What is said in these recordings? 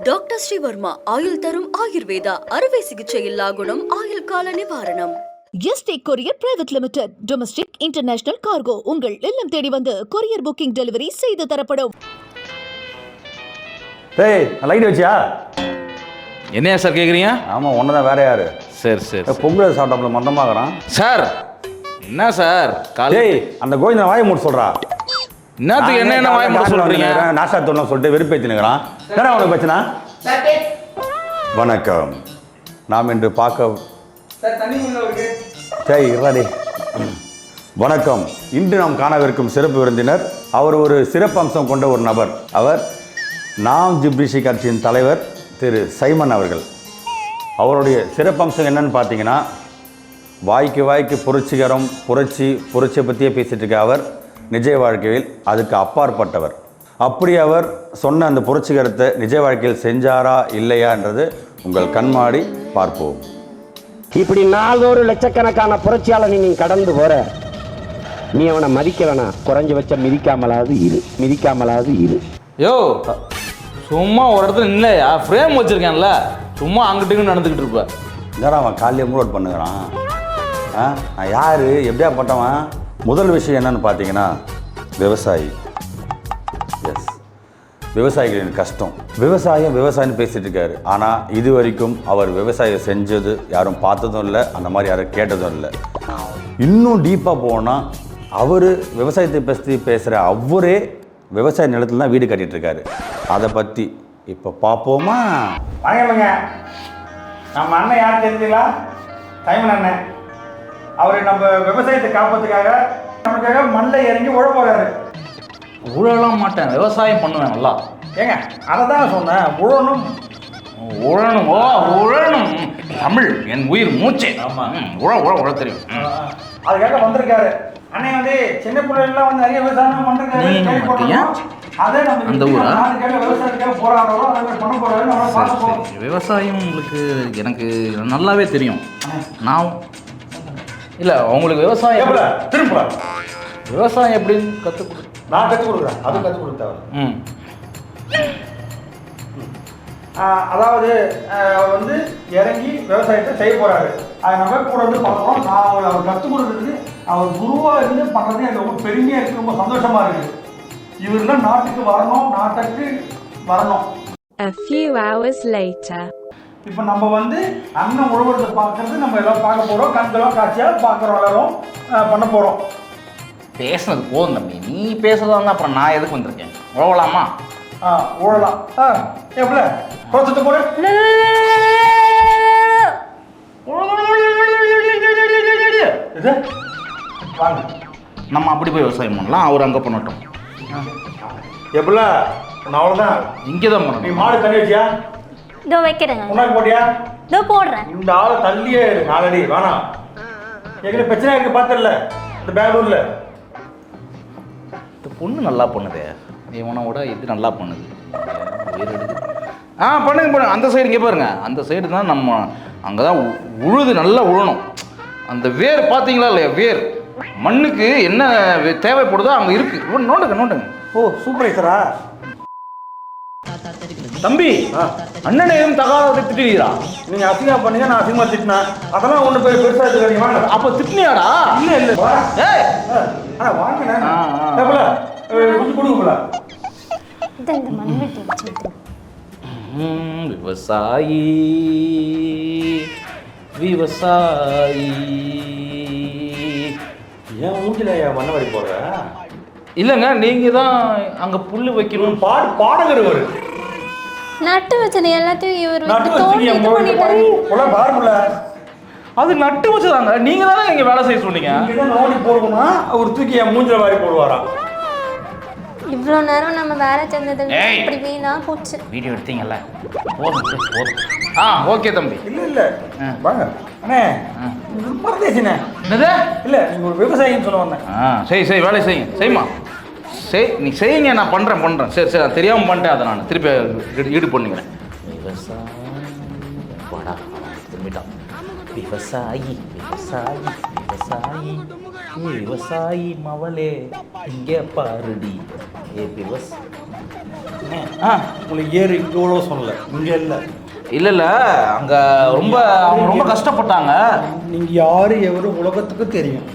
Doctor Sreevarma ஆயுள் தரும் ஆயுர்வேதா அறுவை சிகிச்சையில்லா குணம் ஆயுள் கால நிவாரணம். Yesterday courier private limited. Domestic international cargo உங்கள் இல்லம் தேடி வந்து கொரியர் புக்கிங் டெலிவரி செய்து தரப்படும். டேய் லைட் வச்சியா? என்னையா சார் கேட்குறீங்க? ஆமாம் ஒன்று தான், வேற யாரு? சரி சரி பொங்கல் சாப்பிட்டாப்புல மந்தமாகறான் சார். என்ன சார் டேய் அந்த கோவிந்தன் வாயை மூட்டு சொல்கிறா. என்னத்துக்கு என்ன வாய மூட சொல்றீங்க? நாசா தோணும் சொல்லிட்டு வெறுப்பேற்றினுக்கிறான். என்ன உனக்கு பிரச்சனை? வணக்கம். நாம் இன்று பார்க்க சரி இருடே. வணக்கம். இன்று நாம் காணவிருக்கும் சிறப்பு விருந்தினர் அவர் ஒரு சிறப்பு அம்சம் கொண்ட ஒரு நபர். அவர் நாம் ஜிப்ரிஷி கட்சியின் தலைவர் திரு சைமன் அவர்கள். அவருடைய சிறப்பம்சம் என்னன்னு பார்த்தீங்கன்னா, வாய்க்கு புரட்சிகரம் புரட்சியை பற்றியே பேசிகிட்டு இருக்க அவர் நிஜ வாழ்க்கையில் அதுக்கு அப்பாற்பட்டவர். அப்படி அவர் சொன்ன அந்த புரட்சிகரத்தை நிஜ வாழ்க்கையில் செஞ்சாரா இல்லையான்றது உங்கள் கண்மாடி பார்ப்போம். இப்படி நாள்தோறும் லட்சக்கணக்கான புரட்சியாளனை நீ கடந்து போற, நீ அவனை மதிக்க வேணாம். குறைஞ்ச வச்ச மிதிக்காமலாவது இரு. யோ சும்மா ஒரு இடத்துல இல்லையா ஃப்ரேம் வச்சிருக்கேன்ல, சும்மா அங்கிட்டு நடந்துக்கிட்டு இருப்ப. இதெல்லாம் அவன் காலையில் மூட் பண்ணுகிறான். நான் யார் எப்படியா பட்டவன்? முதல் விஷயம் என்னன்னு பார்த்தீங்கன்னா, விவசாயி. எஸ், விவசாயிகளின் கஷ்டம். விவசாயம்னு பேசிகிட்டு இருக்காரு. ஆனால் இது வரைக்கும் அவர் விவசாயம் செஞ்சது யாரும் பார்த்ததும் இல்லை, அந்த மாதிரி யாரும் கேட்டதும் இல்லை. இன்னும் டீப்பாக போனால் அவர் விவசாயத்தை பற்றி பேசுகிற அவரே விவசாய நிலத்தில் தான் வீடு கட்டிகிட்டு இருக்காரு. அதை பற்றி இப்போ பார்ப்போமா? வணக்கம்ங்க. நம்ம அண்ணன் யார் தெரிஞ்சுங்களா? சைமன் அண்ணன். அவர் நம்ம விவசாயத்தை காப்பதுக்காக நமக்காக மண்ணில் இறங்கி உழ போகிறாரு. உழலாம் மாட்டேன், விவசாயம் பண்ணுவேன் நல்லா. ஏங்க அதை தான் சொன்னேன், உழணும். தமிழ் என் உயிர் மூச்சே. ஆமாம், உழ தெரியும். அதுக்காக வந்திருக்காரு. அண்ணன் வந்து சின்ன பிள்ளைகள்லாம் வந்து நிறைய விவசாயம் பண்ணுறாரு. அதே நம்ம அந்த ஊரா விவசாயத்துக்காக போராடுறோம், அதை பண்ண போகிறாரு. நம்ம பார்த்துப்போம். விவசாயம் உங்களுக்கு எனக்கு நல்லாவே தெரியும். நான் இல்லை உங்களுக்கு விவசாயம் திரும்ப விவசாயம் எப்படின்னு கற்றுக் நான் கற்றுக் கொடுக்குறேன். அது கற்றுக் கொடுத்தவர். அதாவது அவர் வந்து இறங்கி விவசாயத்தை செய்ய போகிறாரு. அதை நம்ம கூட வந்து பார்க்குறோம். நான் அவர் கற்றுக் கொடுக்குறதுக்கு அவர் குருவாக இருந்து பண்ணுறது எனக்கு ரொம்ப பெருமையாக இருக்குது, ரொம்ப சந்தோஷமாக இருக்குது. இவரெல்லாம் நாட்டுக்கு வரணும். A few hours later. இப்போ நம்ம வந்து அண்ணன் உழவுறதை பார்க்கறது நம்ம எல்லாம் பார்க்க போகிறோம். கண்களும் காட்சியாக பார்க்குறோம், எல்லாரும் பண்ண போகிறோம். பேசுனது போதும் தம்பி, நீ பேசுறதா இருந்தால் அப்புறம் நான் எதுக்கு வந்திருக்கேன்? உழவலாமா? உழலாம். எப்படி குறைச்சத்தை போட இது வாங்க, நம்ம அப்படி போய் விவசாயம் பண்ணலாம், அவர் அங்கே பண்ணட்டும். எப்படில நான் அவ்வளோதான். இங்கே தான் பண்ணணும். நீ மாடு தண்ணி வச்சியா? இதோ வைக்கிறேங்க. உனக்கு போட்டியா? இதோ போடுறேன். இந்த ஆளை தள்ளியே நாலடி வேணாம். எங்களுக்கு பிரச்சனை இருக்கு, பார்த்துல இந்த பெங்களூர்ல. இந்த பொண்ணு நல்லா பண்ணுதே, இவனோட இது நல்லா பண்ணுது. உயிர் எடுக்குது. பண்ணுங்க. அந்த சைடு இங்கே பாருங்க, அந்த சைடு தான் நம்ம அங்கே தான் உழுது நல்லா உழணும். அந்த வேர் பார்த்தீங்களா இல்லையா? வேர் மண்ணுக்கு என்ன தேவைப்படுதோ அங்கே இருக்கு. நோண்டுங்க. ஓ சூப்பரைசரா தம்பி. அண்ணனை எதுவும் தகாத திட்டுவீரா? நீங்க அசிங்கமா பண்ணீங்க, நான் அசிங்கமா திட்டினேன். அதெல்லாம் ஒண்ணு போய் பெருசா எடுத்துக்கிறீங்க. வாங்க. அப்ப திட்டினியாடா? இல்ல வாங்க. கொஞ்சம் கொடுங்கப்பல. இந்த மண்வெட்டி வச்சுட்டு விவசாயி ஏன் மூஞ்சில மண்ணவாடி போடுற? இல்லைங்க, நீங்க தான் அங்க புல்லு வைக்கணும். பாடகர் இவரு. நட்டு வச்சன எல்லாத்தையும் இவர் அது நட்டு வச்சதாங்க. நீங்க தானே இங்க வேலை செய்ய சொன்னீங்க. நோண்டி போடுவோம்னா அவர் தூக்கி என் மூஞ்சில வாரி போடுவாராம். இவ்வளோ நேரம் நம்ம வேலை செஞ்சது இப்படி வீணா போச்சு. வீடியோ எடுத்தீங்கல்ல, போதும். ஓகே தம்பி. இல்ல வாங்க அண்ணே. பரதேசினே. என்னது? இல்ல நீங்க ஒரு விவசாயின்னு சொல்ல வந்தேன். சரி வேலை செய்யுமா. நீ செய்யுங்க, நான் பண்றேன். சரி நான் தெரியாம பண்ணிட்டேன். அதை நான் திருப்பி ஈடு பண்ணிக்கிறேன். விவசாயி மவளே இங்கே பாருடி. உங்களுக்கு ஏறு இங்கே இவ்வளோ சொல்லலை, இங்கே இல்லை. இல்லை அங்கே அவங்க ரொம்ப கஷ்டப்பட்டாங்க. நீங்கள் யார் எவரு உலகத்துக்கும் தெரியும்.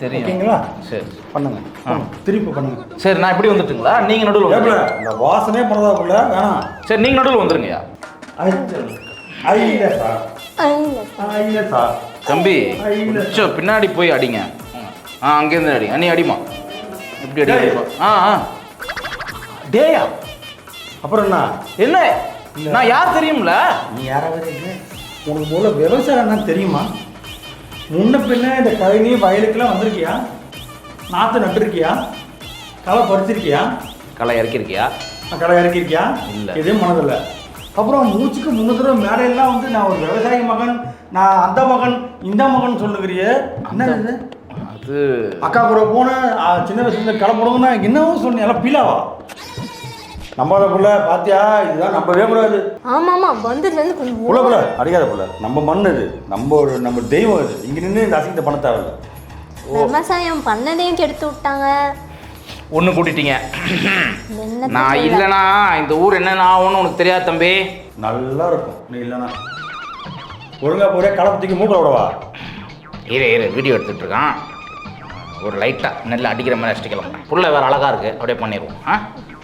தெரியும். ஓகேங்களா? சரி பண்ணுங்க. திருப்பி பண்ணுங்க. சரி, நான் இப்படி வந்துட்டுங்களா? நீங்கள் நடுவில் இந்த வாசனே பண்ணதாப்புல வேணாம். சரி, நீங்கள் நடுவில் வந்துருங்கய்யா. இல்லை சார், இல்லை சார். தம்பி கொஞ்சம் பின்னாடி போய் அடிங்க. அங்கேருந்து அடிங்க. நீ அடிமா. எப்படி அடிப்பா? டேயா, அப்புறம் என்ன நான் யார் தெரியும்ல? நீ யாராவது உனக்கு போல விவசாயம் என்னன்னு தெரியுமா? முன்ன பின்ன இந்த கழனி வயலுக்கெல்லாம் வந்திருக்கியா? நாற்று நட்டுருக்கியா? களை பறிச்சிருக்கியா? களை இறக்கிருக்கியா? களை இறக்கிருக்கியா? இல்லை, எதுவும் மனதில்லை. அப்புறம் மூச்சுக்கு 3 தடவை மேடையெல்லாம் வந்து நான் ஒரு விவசாயி மகன், நான் அந்த மகன் இந்த மகன் சொல்லுகிறியே, என்ன இது? அது அக்கா கூட போன சின்ன வயசுல களை போடுங்கன்னா என்னவும் சொன்னீங்க, எல்லாம் பீலாவா? நம்பாத புள்ள பாத்தியா, இதுதான் நம்பவே கூடாது. ஆமாமா, வந்துட்டு வந்து புள்ள புள்ள அடிக்காத புள்ள, நம்ம மண் இது, நம்ம தெய்வம் இது. இங்க நின்று இந்த அசிங்கத்தை பண்ண தேவையில்ல. விவசாயம் பண்ணதையும் கெடுத்து விட்டாங்க. ஒன்று கூட்டிட்டீங்க. நான் இல்லைனா இந்த ஊர் என்னென்ன ஆகும்னு உனக்கு தெரியாது தம்பி. நல்லா இருக்கும் நீ இல்லைனா. ஒழுங்கா போறே களப்பத்துக்கு மூட்டை விடவா? இரு வீடியோ எடுத்துட்டு இருக்கான். ஒரு லைட்டாக நெல் அடிக்கிற மாதிரி அடிச்சுக்கலாம். புள்ள வேறு அழகாக இருக்குது, அப்படியே பண்ணிடுவோம்.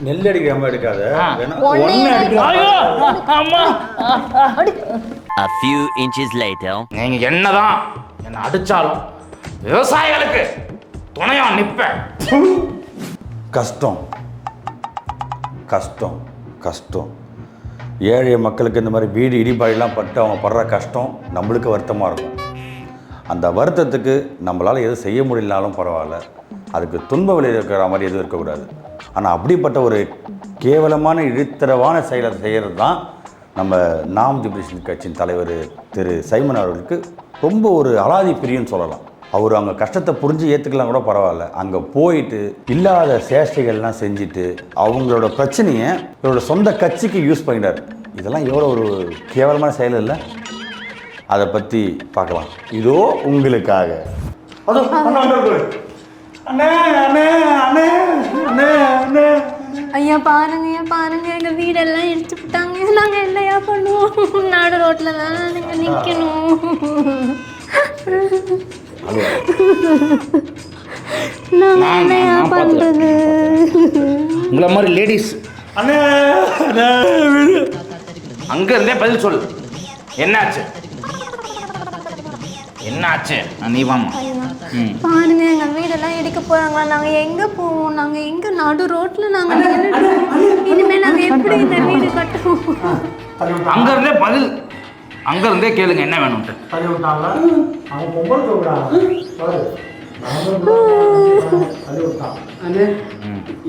நெல் அடிக்கிற மாதிரி எடுக்காத. A few inches later. நீங்கள் என்னதான் என்னை அடித்தாலும் விவசாயிகளுக்கு துணையா நிற்பேன். கஷ்டம் கஷ்டம் கஷ்டம். ஏழை மக்களுக்கு இந்த மாதிரி வீடு இடிபாடிலாம் பட்டு அவங்க படுற கஷ்டம் நம்மளுக்கு வருத்தமாக இருக்கும். அந்த வருத்தத்துக்கு நம்மளால் எதுவும் செய்ய முடியலனாலும் பரவாயில்ல, அதுக்கு துன்ப விளைவிக்கிற மாதிரி எதுவும் இருக்கக்கூடாது. ஆனால் அப்படிப்பட்ட ஒரு கேவலமான இழித்தரவான செயலை செய்கிறது தான் நம்ம நாம் ஜிப்ரிஷன் கட்சியின் தலைவர் திரு சைமன் அவர்களுக்கு ரொம்ப ஒரு அலாதி பிரியன்னு சொல்லலாம். அவர் அவங்க கஷ்டத்தை புரிஞ்சு ஏற்றுக்கலாம் கூட பரவாயில்ல, அங்கே போயிட்டு இல்லாத சேஷ்டைகள்லாம் செஞ்சுட்டு அவங்களோட பிரச்சனையை இவரோட சொந்த கட்சிக்கு யூஸ் பண்ணிட்டார். இதெல்லாம் எவ்வளோ ஒரு கேவலமான செயல் இல்லை? அதை பற்றி பார்க்கலாம் இதோ உங்களுக்காக. ஐயா பாருங்க எங்க வீடெல்லாம் இடிச்சு விட்டாங்க. நாங்க என்னையா பண்ணுவோம்? நாடு ரோட்ல தான் நாங்க நிக்கணும். நாங்க என்னையா பண்றது? உங்களை மாதிரி லேடிஸ் அங்க இருந்தே பதில் சொல்லு. என்னாச்சு? நீ வாமா. பாருங்க எங்க வீடெல்லாம் இடிக்க போறாங்களா? நாங்க எங்க போவோம்? நாங்க எங்க நடு ரோட்ல நாங்க இனிமே நாங்க எப்படி இந்த வீடு கட்டுவோம்? அங்க இருந்தே பதில், அங்க இருந்தே கேளுங்க என்ன வேணும்ட்டு.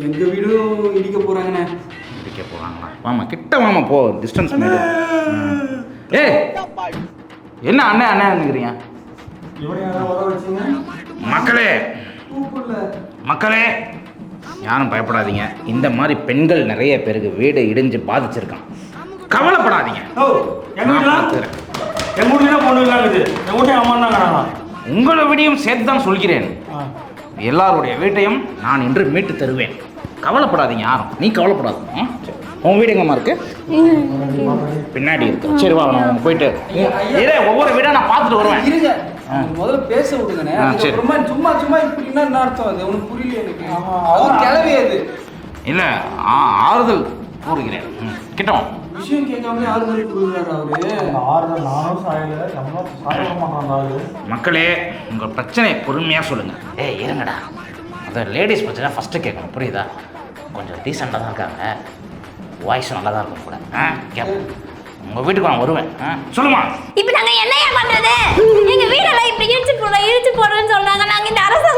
எங்க வீடும் இடிக்க போறாங்கண்ணே. இடிக்க போறாங்களா? வாமா கிட்ட வாமா, போ டிஸ்டன்ஸ் மேல. ஏய் என்ன அண்ணன்ங்கிறீங்க? மக்களே யாரும் பயப்படாதீங்க. இந்த மாதிரி பெண்கள் நிறைய பேருக்கு வீடு இடிஞ்சு பாதிச்சிருக்கான். கவலைப்படாதீங்க. உங்களை வீடையும் சேர்த்து தான் சொல்கிறேன். எல்லாருடைய வீட்டையும் நான் இன்று மீட்டு தருவேன். கவலைப்படாதீங்க யாரும். நீ கவலைப்படாத. உன் வீடு எங்கம்மா இருக்கு? பின்னாடி இருக்கு. சரி வா, நான் போயிட்டு ஒவ்வொரு வீடா நான் பார்த்துட்டு வருவேன். முதல்ல பேச விடுங்கண்ணே. சும்மா இப்படின்னா என்ன அர்த்தம்? அது உனக்கு புரியல எனக்கு. அது கிளவி அது இல்லை, ஆறுதல் கூறுகிறேன். கிட்ட விஷயம் கேட்காமலே ஆறுதல் கூறுகிறார் அவரு. ஆறுதல் நானும் சாயல, நம்மளும் சாய மாட்டாங்க. மக்களே உங்கள் பிரச்சனை பொறுமையாக சொல்லுங்கள். இருங்கடா, அந்த லேடிஸ் பிரச்சனை ஃபஸ்ட்டு கேட்கணும், புரியுதா? கொஞ்சம் டீசெண்டாக தான் இருக்காங்க, வாய்ஸும் நல்லா தான் இருக்கும் கூட. கேட்பேன். உங்கள் வீட்டுக்கு நான் வருவேன். சொல்லுமா. இப்போ நாங்கள் என்னையா பண்ணுறது? எங்கள் வீடெல்லாம் இப்படி இடிச்சு போடுறேன்னு சொல்கிறாங்க. நாங்கள் இந்த அரசாங்கம்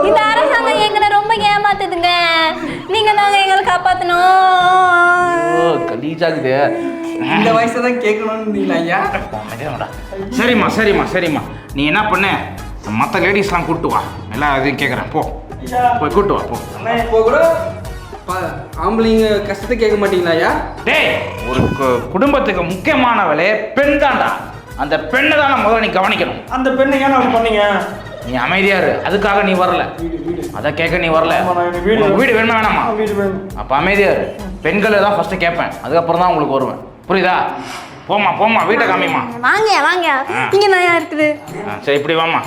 இந்த அரசாங்கம் எங்களை ரொம்ப ஏமாத்துதுங்க. நீங்கள் தாங்க எங்களை காப்பாற்றணும். கலீஜாகுது. இந்த வயசை தான் கேட்கணும்னு ஐயா. சரிம்மா. நீ என்ன பண்ண, மற்ற லேடிஸ்லாம் கூப்பிட்டு வா. எல்லாம் அதையும் கேட்குறேன். போய் கூப்பிட்டு வா. இப்போ கூட ஆம்பளைங்க கஷ்டத்தை கேட்க மாட்டீங்களா ஐயா? டேய், ஒரு குடும்பத்துக்கு முக்கியமான வேலையே பெண் தான்டா. அந்த பெண்ணை தான் முதல்ல நீ கவனிக்கணும். அந்த பெண்ணை ஏன் அப்படி பண்ணீங்க? நீ அமைதியா இரு. அதுக்காக நீ வரல, அதை கேட்க நீ வரல. உனக்கு வீடு வேணுமா வேணாமா? அப்ப அமைதியா இரு. பெண்களை தான் ஃபர்ஸ்ட் கேட்பேன், அதுக்கப்புறம் தான் உங்களுக்கு வருவேன். புரியுதா? போமா போமா, வீட்டை காமிமா. வாங்க வாங்க, இங்க நிறையா இருக்குது. சரி இப்படி வாமா.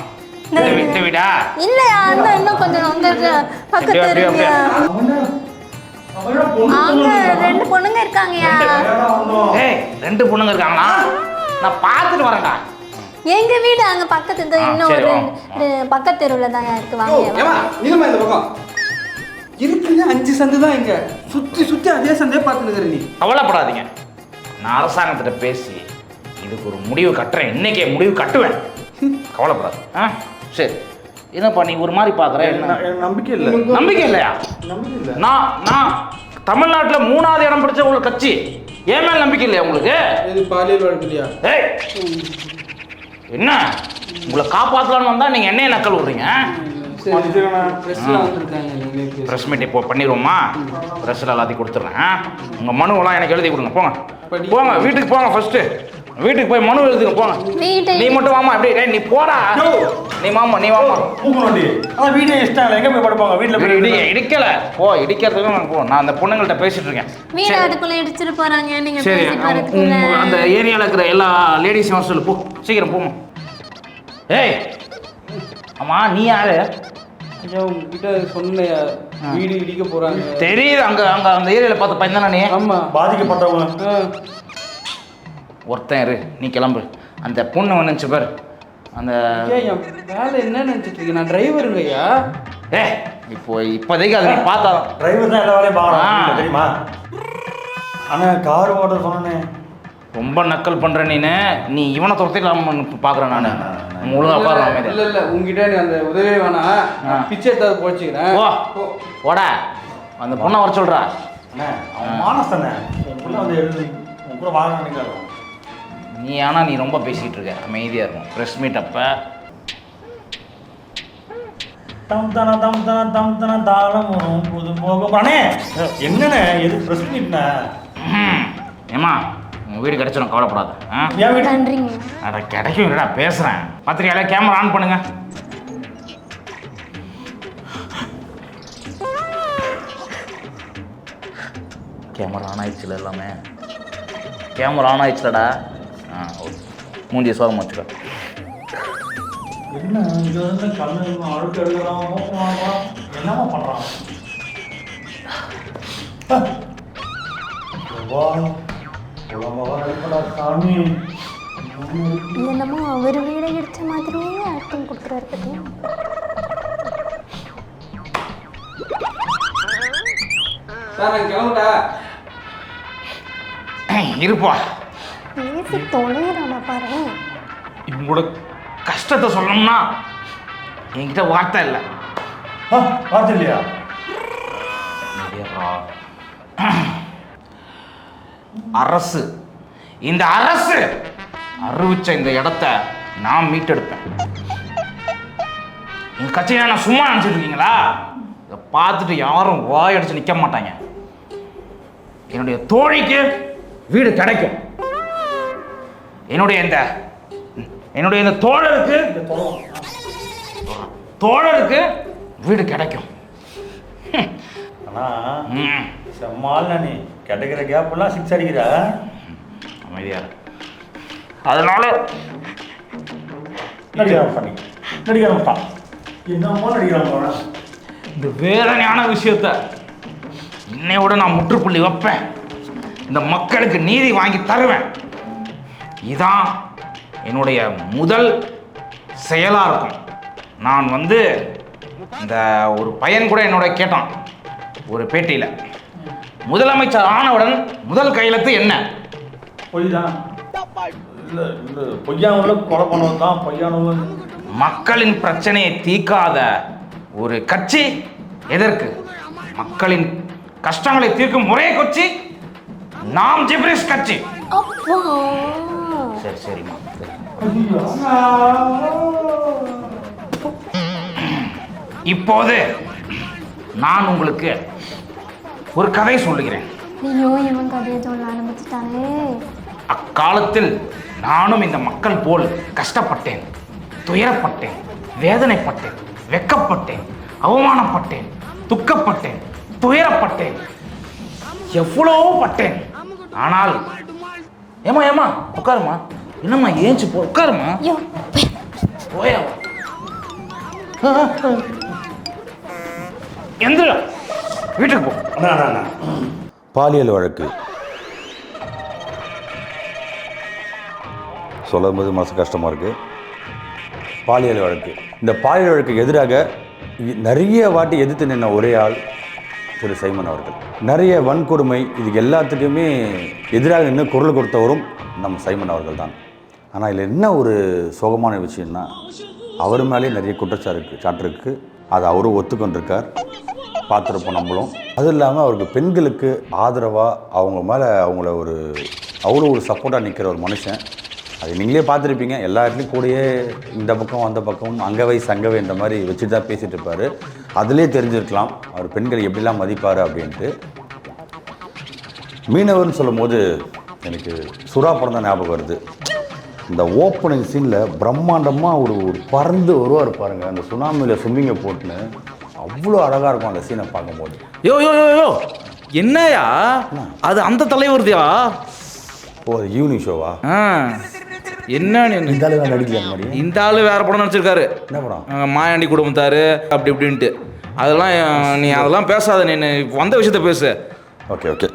இந்த வீடா இல்லையா, அந்த இன்னும் கொஞ்சம் உங்க பக்கத்து தெருவுலயா. அங்க 2 பொண்ணுங்க இருக்காங்கயா. ஏய் 2 பொண்ணுங்க இருக்காங்களா? நான் பார்த்துட்டு வரேன்டா. எங்க வீடு அங்க பக்கத்து இன்னும் ஒரு பக்கத்து தெருவுல தான் இருக்கு. வாங்க நீங்கம்மா இந்த பக்கம் இருக்குங்க. 5 சந்து தான் இங்க. சுத்தி சுத்தி அதே சந்தையை பார்த்துருக்குற நீ. கவலைப்படாதீங்க, நான் அரசாங்கத்திட்ட பேசி இதுக்கு ஒரு முடிவு கட்டுறேன். இன்னைக்கே முடிவு கட்டுவேன், கவலைப்படாது. சரி என்னப்பா நீ ஒரு மாதிரி பார்க்குற? என்ன நம்பிக்கை இல்லை. நம்பிக்கை இல்லையா? நான் தமிழ்நாட்டில் 3வது இடம் பிடிச்ச ஒரு கட்சி. ஏன் மேல் நம்பிக்கை இல்லையா உங்களுக்கு? இது பாலியல் வழக்கு இல்லையா? ஏய் என்ன உங்களை காப்பாற்றலான்னு வந்தால் நீங்கள் என்னைய நக்கல் விட்றீங்க? ப்ரெஸ் மீட் இப்போ பண்ணிடுவோமா? ப்ரெஸ்ஸில் எல்லாத்தையும் கொடுத்துட்றேன். உங்கள் மனுவெல்லாம் எனக்கு எழுதி கொடுங்க. போங்க போங்க, வீட்டுக்கு போங்க. ஃபர்ஸ்ட்டு வீட்டுக்கு போய் மனு எழுதுங்க. போங்க. நீ மட்டும் வாமா. அப்படியே நீ போடா. நீ வாமா. வீடு இஷ்டம் எங்க போய் படுப்பாங்க? வீட்டுல இடிக்கல. போ, இடிக்கிறதுக்கு நான் போ. நான் அந்த பொண்ணுங்கள்ட்ட பேசிட்டு இருக்கேன். வீடு அதுக்குள்ள இடிச்சிட்டு போறாங்க. நீங்க சரி, பேசி பாருங்க. அந்த ஏரியால இருக்கிற எல்லா லேடிஸையும் வர சொல்லு. போ சீக்கிரம் போமா. ஏய் ஆமா, நீ யாரு? ஐயா உங்ககிட்ட சொன்னையா வீடு இடிக்க போறாங்க. தெரியுது. அங்க அந்த ஏரியால பார்த்த பையன் தானே நீ? ஆமா, பாதிக்கப்பட்டவங்க. ஒருத்தன் இரு, நீ கிளம்பு. அந்த பொண்ணு வந்துச்சு பாரு. அந்த வேலை என்ன நினைச்சிட்டு இருக்கீங்க? நான் டிரைவருங்க ஐயா. இப்போதைக்கு அதை நீ பார்த்தா டிரைவர் தான் எல்லா வேலையும் பார்க்கணும் தெரியுமா? ஆனா கார் ஓட்ட சொன்னேன். ரொம்ப நக்கல் பண்ற நீ இவனை துரத்திடலாம் பாக்குறேன் நான். ஒழுங்கா உட்கார. இல்ல உங்ககிட்ட அந்த உதவி வேணாம், பிச்சை எடுத்து போச்சுக்கிறேன். போடா, அந்த பொண்ணை வர சொல்றா. மானஸ் தானே வந்து கூட வாங்க. நீ ஆனா நீ ரொம்ப பேசிட்டு இருக்க. அமைதியா இருக்கும். ப்ரெஸ் மீட் அப்ப என்னண்ணே எது ப்ரெஸ் மீட்ண்ணே? ஏமா உங்க வீடு கிடைச்சிடும், கவலைப்படாது. அட கிடைக்கும் இல்லடா, பேசுறேன். பத்திரிக்கையால கேமரா ஆன் பண்ணுங்க. கேமரா ஆன் ஆயிடுச்சுல, எல்லாமே கேமரா ஆன் ஆயிடுச்சுலடா. மூஞ்சிய சோதம் வச்சுக்க. என்ன இங்க வந்து கண்ணு அழுக்கு எடுக்கிறான், என்னமா பண்றான்? என்னமோ அவர் வீடை இடிச்ச மாதிரியே அர்த்தம் கொடுக்குறாரு. பத்தியா இருப்பா, பேசி தொலைகிறான பாரு. இவங்களோட கஷ்டத்தை சொல்லணும்னா என்கிட்ட வார்த்தை இல்லை. வார்த்தை இல்லையா? அரசு, இந்த அரசு அறிவிச்ச இந்த இடத்த நான் மீட்டெடுப்பேன். எங்க கட்சியை நான் சும்மா நினைச்சிட்டு இருக்கீங்களா? இதை பார்த்துட்டு யாரும் வாயடிச்சு நிற்க மாட்டாங்க. என்னுடைய தோழிக்கு வீடு கிடைக்கும். என்னுடைய இந்த தோழருக்கு வீடு கிடைக்கும். ஆனா செம்மால் நீ கிடைக்கிற கேப்லாம் 6 அடிக்கிற. அமைதியா. அதனால நடிக்கிறான். என்னமோ நடிக்கிறான். இந்த வேதனையான விஷயத்த இன்னையோட நான் முற்றுப்புள்ளி வைப்பேன். இந்த மக்களுக்கு நீதி வாங்கி தருவேன். இதான் என்னுடைய முதல் செயலா இருக்கும். நான் இந்த ஒரு பையன் கூட என்னோட கேட்டான் ஒரு பேட்டியில, முதலமைச்சர் ஆனவுடன் முதல் கையெழுத்து என்ன? பொய் தான். இல்லை இல்லை, பொய்யானவங்கள கொலை பண்ணது தான். பொய்யானவங்க மக்களின் பிரச்சனையை தீர்க்காத ஒரு கட்சி எதற்கு? மக்களின் கஷ்டங்களை தீர்க்கும் ஒரே கட்சி நாம் ஜிப்ரிஷ் கட்சி. சரி சரிம்மா. இப்போது நான் உங்களுக்கு ஒரு கதை சொல்லுகிறேன். அக்காலத்தில் நானும் இந்த மக்கள் போல் கஷ்டப்பட்டேன், துயரப்பட்டேன், வேதனைப்பட்டேன், வெக்கப்பட்டேன், அவமானப்பட்டேன், துக்கப்பட்டேன், துயரப்பட்டேன், எவ்வளவோ பட்டேன். ஆனால் ஏமா உட்காருமா, என்னம்மா ஏஞ்சி போ, உட்காருமா, போயா எந்திர வீட்டுக்கு போ. பாலியல் வழக்கு சொல்லும் போது மனசு கஷ்டமாக இருக்குது. பாலியல் வழக்கு, இந்த பாலியல் வழக்கு எதிராக நிறைய வாட்டி எதிர்த்து நின்ன ஒரே ஆள் திரு சைமன் அவர்கள். நிறைய வன்கொடுமை இதுக்கு எல்லாத்துக்குமே எதிராக நின்று குரல் கொடுத்தவரும் நம்ம சைமன் அவர்கள் தான். ஆனால் இதில் என்ன ஒரு சோகமான விஷயம்னா, அவர் மேலே நிறைய குற்றச்சாட்டு இருக்குது. அதை அவரும் ஒத்துக்கொண்டிருக்கார், பார்த்துருப்போம் நம்மளும். அதுவும் இல்லாமல் அவருக்கு பெண்களுக்கு ஆதரவாக அவங்க மேலே அவங்கள ஒரு அவ்வளோ ஒரு சப்போர்ட்டாக நிற்கிற ஒரு மனுஷன். அது நீங்களே பார்த்துருப்பீங்க, எல்லா இடத்துலையும் கூடயே இந்த பக்கம் அந்த பக்கம் அங்கவை சங்கவை இந்த மாதிரி வச்சுட்டு தான் பேசிகிட்டு இருப்பார். அதிலே தெரிஞ்சிருக்கலாம் அவர் பெண்களை எப்படிலாம் மதிப்பார் அப்படின்ட்டு. மீனவர்னு சொல்லும் போது எனக்கு சுறா பிறந்த ஞாபகம் வருது. இந்த ஓப்பனிங் சீனில் பிரம்மாண்டமாக ஒரு பறந்து வருவார் பாருங்கள், அந்த சுனாமியில் ஸ்விம்மிங்கை போட்டுன்னு அவ்வளோ அழகாக இருக்கும் அந்த சீனை பார்க்கும்போது. யோ யோ யோ யோ என்னையா அது அந்த தலைவர்தியா? ஓ அது ஈவினிங் ஷோவா? என்ன இந்த ஆளு நடிக்கல மாதிரி? இந்த ஆளு வேற படம் நடிச்சிருக்காரு. என்ன படம்? மாயாண்டி குடும்பத்தாரு அப்படி இப்படின்ட்டு. அதெல்லாம் நீ அதெல்லாம் பேசாத, நீ வந்த விஷயத்த பேசு. Okay okay.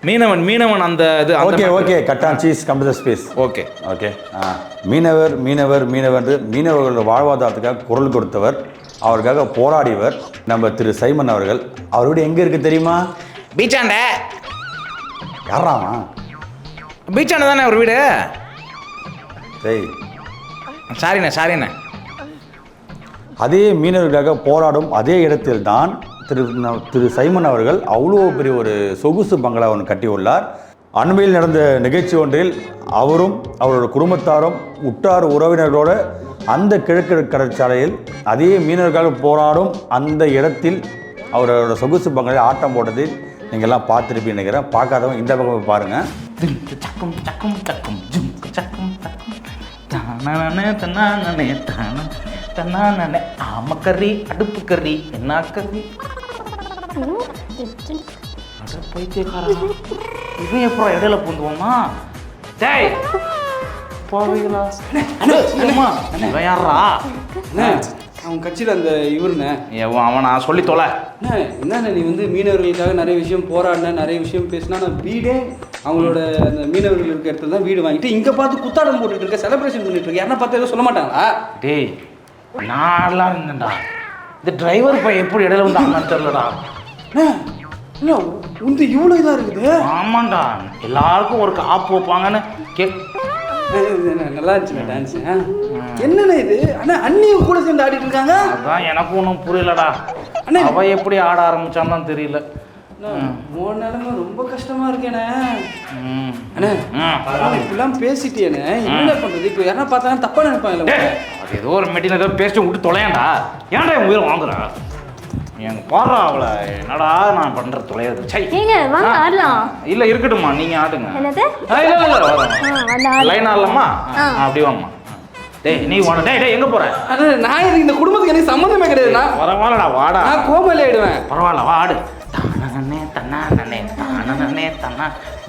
மீனவன் அந்த இது. Okay okay, cut on cheese come to the space. Okay okay. மீனவர்களோட வாழ்வாதாரத்துக்காக குரல் கொடுத்தவர், அவருக்காக போராடியவர் நம்ம திரு சைமன் அவர்கள். அவர் வீடு எங்கே இருக்குது தெரியுமா? பீச்சாண்ட. யாராமா? பீச்சாண்ட தானே அவர் வீடு. சரி சாரிண்ணே. அதே மீனவர்களுக்காக போராடும் அதே இடத்தில் தான் திரு சைமன் அவர்கள் அவ்வளோ பெரிய ஒரு சொகுசு பங்களா ஒன்று கட்டியுள்ளார். அண்மையில் நடந்த நிகழ்ச்சி ஒன்றில் அவரும் அவரோட குடும்பத்தாரும் உற்றார் உறவினர்களோட அந்த கிழக்கு கடற்சாலையில் அதே மீனவர்களுக்காக போராடும் அந்த இடத்தில் அவரோட சொகுசு பங்களாவில் ஆட்டம் போட்டது நீங்கள் எல்லாம் பார்த்துருப்பீங்க நினைக்கிறேன். பார்க்காதவங்க இந்த பக்கம் பாருங்கள். ஆமக்கறி அடுப்பு கறி என்ன கறி பைத்தியக்காரா, இவன் எப்பறம் இடையில பூந்துவோமா? டேய் போவீங்களா? இவன் யாரா? அவன் கட்சியில் அந்த இவருண்ணே அவன் நான் சொல்லி தொலை. என்னண்ணே நீ வந்து மீனவர்களுக்காக நிறைய விஷயம் போராடின, நிறைய விஷயம் பேசினா, நான் வீடே அவங்களோட அந்த மீனவர்கள் இருக்க இடத்துல தான் வீடு வாங்கிட்டு இங்கே பார்த்து குத்தாடம் போட்டுட்டு இருக்க, செலிப்ரேஷன் பண்ணிட்டு இருக்க. யாரா பார்த்து எதுவும் சொல்ல மாட்டாங்களா? டேய் நல்லா இருந்தேன்டா, இந்த டிரைவர் பையன் எப்படி இடையில வந்து அண்ணன் தெரியலடா. உந்து இவ்வளோ இதாக இருக்குது. ஆமாண்டா, எல்லாருக்கும் ஒரு காப்பு வைப்பாங்கன்னு நல்லா இருந்துச்சுண்ணா டான்ஸ். என்னண்ணா இது? அண்ணா அண்ணியும் கூட சேர்ந்து ஆடிட்டு இருக்காங்க. அதான் எனக்கு ஒன்றும் புரியலடா. அவ எப்படி ஆட ஆரம்பிச்சான்னு தான் தெரியல. மூணு நிலைமை ரொம்ப கஷ்டமா இருக்கேண்ணே. அண்ணே இப்படிலாம் பேசிட்டேண்ணே, என்ன பண்றது? இப்போ யாரா பார்த்தாலும் தப்பா நினைப்பாங்க. அது ஏதோ ஒரு மெட்டீரியல் ஏதோ பேசிட்டு விட்டு தொலையாண்டா. ஏன்டா என் உயிரை வாங்குறா? எங்க பாடுறா அவளை, என்னடா நான் பண்ற தொலையாது. இல்ல இருக்கட்டும்மா, நீங்க ஆடுங்க. லைன் ஆடலாமா? அப்படி வாங்கம்மா. டேய் நீ வாடா. டேய் எங்க போற? நான் இந்த குடும்பத்துக்கு எனக்கு சம்மந்தமே கிடையாதுண்ணா. பரவாயில்லடா வாடா. நான் கோமலி ஆயிடுவேன். பரவாயில்ல வா ஆடு.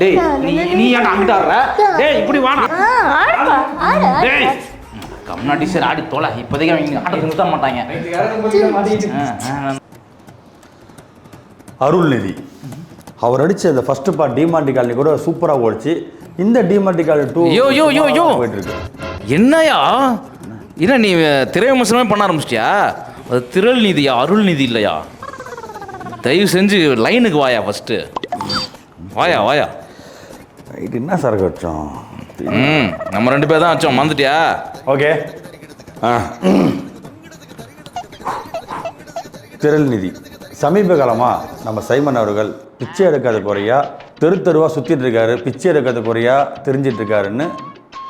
டேய் நீ ஏன் அங்கிட்டு ஆடுற? டேய் இப்படி வாடா. டேய் கம்னாடி சரி ஆடி தோலை. இப்போதைக்கு அவங்க ஆட நிறுத்த மாட்டாங்க. அருள்நிதி அவர் அடித்த அந்த ஃபர்ஸ்ட் பார்ட் டிமாண்டி காலனி கூட சூப்பராக ஓடிச்சு. இந்த டிமாண்டி காலனி 2 போயிட்டு இருக்கு. என்னையா இல்லை நீ திரை விமர்சனமே பண்ண ஆரம்பிச்சிட்டியா? அது திரள் நிதியா, அருள் நிதி இல்லையா? தயவு செஞ்சு லைனுக்கு வாயா ஃபஸ்ட்டு. வாயா ரைட். என்ன சரக்கு வச்சோம்? நம்ம 2 பேர் தான் வச்சோம், மறந்துட்டியா? ஓகே. திரள்நிதி சமீப காலமாக நம்ம சைமன் அவர்கள் பிச்சை எடுக்காத குறையா தெருவாக சுற்றிட்டு இருக்காரு, பிச்சை எடுக்காத குறையா தெரிஞ்சிட்டு இருக்காருன்னு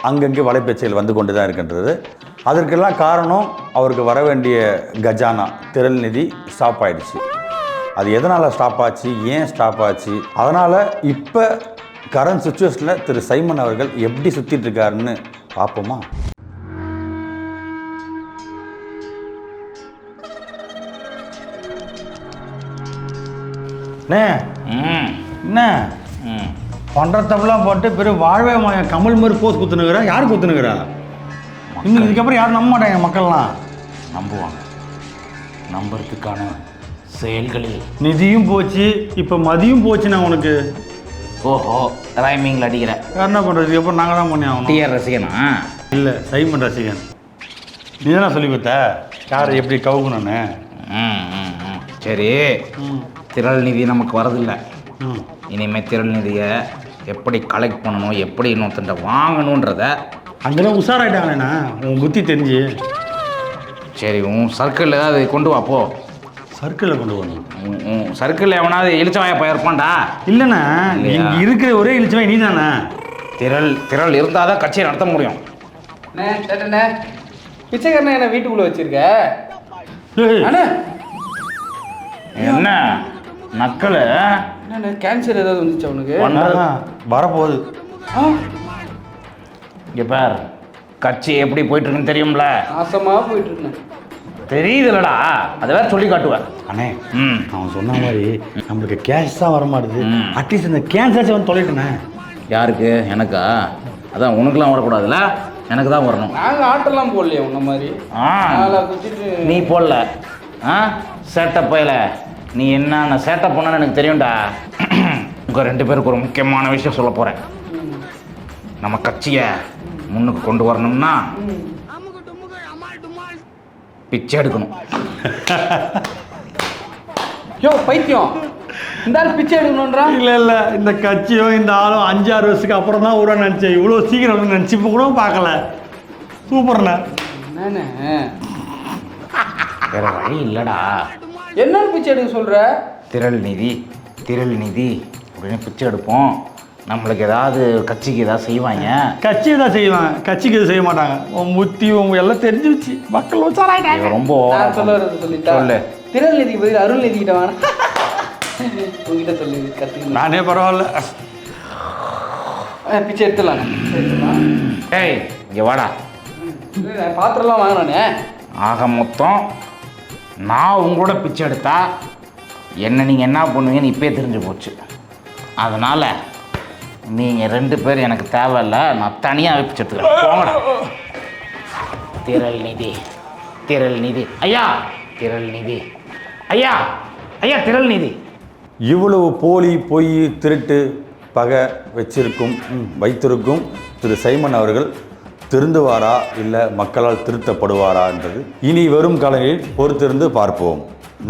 அங்கங்கே வலைப்பேச்சைகள் வந்து கொண்டு தான் இருக்கின்றது. அதற்கெல்லாம் காரணம் அவருக்கு வர வேண்டிய கஜானா திரள்நிதி ஸ்டாப் ஆயிடுச்சு. அது எதனால் ஸ்டாப் ஆச்சு, ஏன் ஸ்டாப் ஆச்சு, அதனால் இப்போ கரண்ட் சுச்சுவேஷனில் திரு சைமன் அவர்கள் எப்படி சுற்றிட்டு இருக்காருன்னு பார்ப்போமா? அண்ணே என்ன பண்ணுறதெல்லாம் போட்டு பெரும் வாழ்வே கமல் மாதிரி போஸ் குத்துனுங்கிறா. யார் குத்துனுங்கிறா? இன்னும் இதுக்கப்புறம் யாரும் நம்ப மாட்டாங்க மக்கள்லாம். நம்புவாங்க. நம்புறதுக்கான செயல்களில் நிதியும் போச்சு, இப்போ மதியும் போச்சுண்ணா உனக்கு. ஓஹோ ரைமிங்கில் அடிக்கிறேன். வேறு என்ன பண்ணுறது? இதுக்கப்புறம் நாங்கள் தான் பண்ணி ஆகணும். டிஆர் ரசிகனா? இல்லை, சைமன் ரசிகன். நீ தானே சொல்லி கொடுத்த யார் எப்படி கவுக்கணும்னு. சரி, திரள் நிதி நமக்கு வரதில்லை. இனிமேல் திரள் நிதியை எப்படி கலெக்ட் பண்ணணும், எப்படி இன்னொருத்தண்ட வாங்கணுன்றத அங்கெல்லாம் உஷாராயிட்டாங்கண்ணா உன் புத்தி தெரிஞ்சு. சரி, உன் சர்க்கிளில் ஏதாவது கொண்டு வாப்போ. சர்க்கிளில் கொண்டு வரணும். உன் சர்க்கிளில் எவனாவது இளிச்சவாய பயிருப்பான்டா. இல்லைண்ணா, இங்கே இருக்கிற ஒரே இளிச்சவாய் நீ தானே. திரள் இருந்தால் தான் கட்சியை நடத்த முடியும். சேட்டண்ணே, பிச்சைக்காரனே என்ன வீட்டுக்குள்ளே வச்சிருக்க? அண்ணா என்ன நக்கல்? என்ன கேன்சர் ஏதாவது வந்துச்சு அவனுக்கு? வரப்போகுது. இங்கே பார், கட்சி எப்படி போயிட்டு இருக்குன்னு தெரியும்ல? நாசமாக போயிட்டு இருக்கேன். தெரியுதுல்லடா, அதை வேற சொல்லி காட்டுவேன். அண்ணே, அவன் சொன்ன மாதிரி நம்மளுக்கு கேஷ் தான் வர மாட்டேது. அட்லீஸ்ட் இந்த கேன்சர் வந்து தொலைட்டுண்ணே. யாருக்கு? எனக்கா? அதான் உனக்குலாம் வரக்கூடாதுல்ல, எனக்கு தான் வரணும். நாங்கள் ஆட்டெல்லாம் போடலையே உன்ன மாதிரி. நீ போடல. சேட்டப் போயல. நீ என்னென்ன சேட்டப் பண்ணன்னு எனக்கு தெரியும்டா. உங்கள் 2 பேருக்கு ஒரு முக்கியமான விஷயம் சொல்ல போகிறேன். நம்ம கட்சியை முன்னுக்கு கொண்டு வரணும்னா பிச்சை எடுக்கணும். யோ பைத்தியம், இந்த ஆள் பிச்சை எடுக்கணுன்றா? இல்லை, இந்த கட்சியும் இந்த ஆளும் 5-6 வருஷத்துக்கு அப்புறம் தான் ஊரா நினச்சேன். இவ்வளோ சீக்கிரம் நினச்சி இப்போ கூட பார்க்கல. சூப்பர்ண்ணே. என்னண்ணே, வேற வழி இல்லைடா. என்னன்னு பிச்சை எடுக்க சொல்கிற? திரள் நிதி அப்படின்னு பிச்சை எடுப்போம். நம்மளுக்கு ஏதாவது கட்சிக்கு ஏதாவது செய்வாங்க. கட்சி தான் செய்வான், கட்சிக்கு எதுவும் செய்ய மாட்டாங்க. உன் புத்தி உங்க எல்லாம் தெரிஞ்சு வச்சு மக்கள் உச்சாராயிட்டாங்க. ரொம்ப சொல்லிட்டா சொல்லு. திரள் நிதி பதில் அருள் நிதிக்கிட்ட வேணா உங்ககிட்ட சொல்லி கற்றுக்கணும். நானே பரவாயில்ல, பிச்சை எடுத்துடலாம். ஏய் இங்கே வாடா. பாத்திரம்லாம் வாங்கினானே. ஆக மொத்தம் நான் உங்களோட பிச்சை எடுத்தா என்ன நீங்கள் என்ன பண்ணுவீங்கன்னு இப்போயே தெரிஞ்சு போச்சு. அதனால் நீங்கள் 2 பேர் எனக்கு தேவையில்லை, நான் தனியாக பிச்சை எடுத்துக்கிறேன். போங்கடா. திரள் நிதி ஐயா, திரள் நிதி. இவ்வளவு போலி, பொய், திருட்டு, பகை வைத்திருக்கும் திரு சைமன் அவர்கள் திருந்துவாரா இல்லை மக்களால் திருத்தப்படுவாரா என்றது இனி வரும் காலங்களில் பொறுத்திருந்து பார்ப்போம்.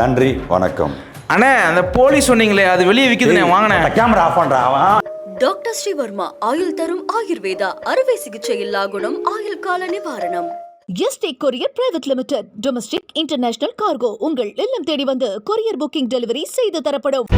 நன்றி, வணக்கம். அண்ணே, அந்த போலீஸ் சொன்னீங்களே, அது வெளியே விற்குதுண்ணே, வாங்கினேன். கேமரா ஆஃப் பண்ணுறான். டாக்டர் ஸ்ரீவர்மா ஆயுள் தரும் ஆயுர்வேதா அறுவை சிகிச்சை இல்லா குணம், ஆயுள் கால நிவாரணம். எஸ்டேக் courier private limited, domestic international cargo உங்கள் இல்லம் தேடி வந்து கொரியர் புக்கிங் டெலிவரி செய்து தரப்படும்.